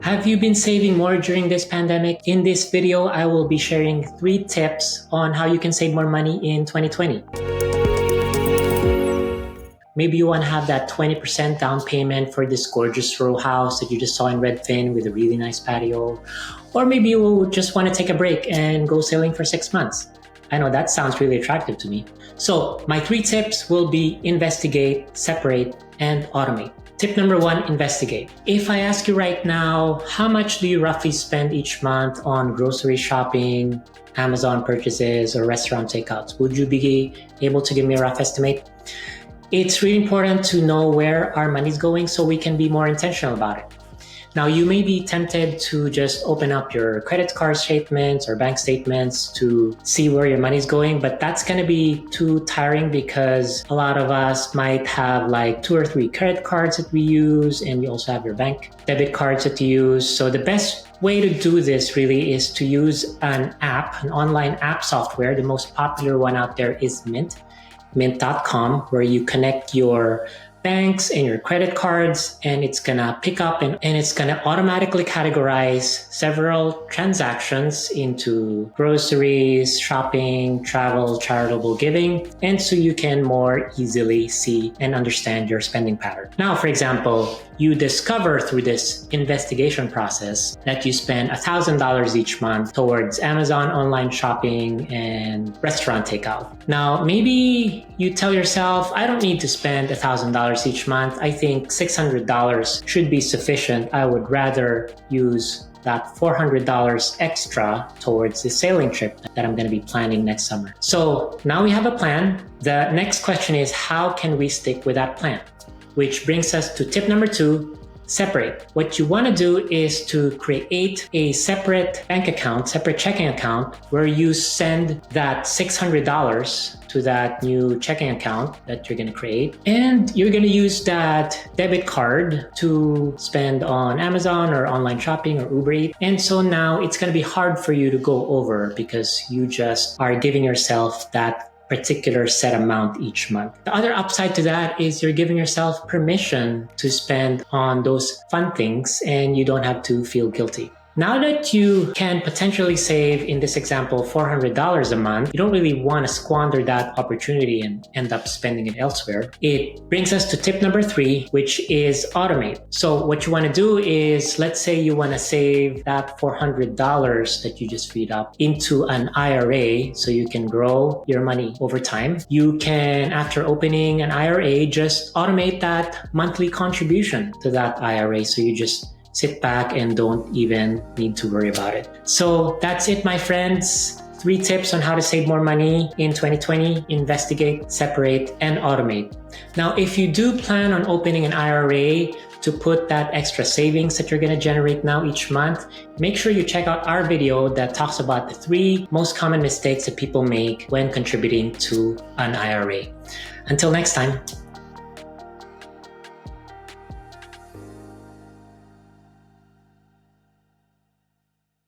Have you been saving more during this pandemic? In this video, I will be sharing 3 tips on how you can save more money in 2020. Maybe you want to have that 20% down payment for this gorgeous row house that you just saw in Redfin with a really nice patio. Or maybe you just want to take a break and go sailing for 6 months. I know that sounds really attractive to me. So my 3 tips will be investigate, separate, and automate. Tip number 1, investigate. If I ask you right now, how much do you roughly spend each month on grocery shopping, Amazon purchases, or restaurant takeouts? Would you be able to give me a rough estimate? It's really important to know where our money's going so we can be more intentional about it. Now, you may be tempted to just open up your credit card statements or bank statements to see where your money's going, but that's going to be too tiring because a lot of us might have like 2 or 3 credit cards that we use, and you also have your bank debit cards that you use. So the best way to do this really is to use an app, an online app software. The most popular one out there is mint.com, where you connect your banks and your credit cards, and it's gonna pick up and it's gonna automatically categorize several transactions into groceries, shopping, travel, charitable giving, and so you can more easily see and understand your spending pattern. Now, for example, you discover through this investigation process that you spend $1,000 each month towards Amazon online shopping and restaurant takeout. Now, maybe you tell yourself, I don't need to spend $1,000 each month. I think $600 should be sufficient. I would rather use that $400 extra towards the sailing trip that I'm going to be planning next summer. So now we have a plan. The next question is, how can we stick with that plan? Which brings us to tip number 2, separate. What you want to do is to create a separate bank account, separate checking account, where you send that $600 to that new checking account that you're going to create. And you're going to use that debit card to spend on Amazon or online shopping or Uber Eats. And so now it's going to be hard for you to go over because you just are giving yourself that particular set amount each month. The other upside to that is you're giving yourself permission to spend on those fun things and you don't have to feel guilty. Now that you can potentially save, in this example, $400 a month, you don't really want to squander that opportunity and end up spending it elsewhere. It brings us to tip number 3, which is automate. So what you want to do is, let's say you want to save that $400 that you just freed up into an IRA so you can grow your money over time. You can, after opening an IRA, just automate that monthly contribution to that IRA. So you just sit back and don't even need to worry about it. So that's it, my friends. 3 tips on how to save more money in 2020: investigate, separate, and automate. Now, if you do plan on opening an IRA to put that extra savings that you're going to generate now each month, make sure you check out our video that talks about the 3 most common mistakes that people make when contributing to an IRA. Until next time.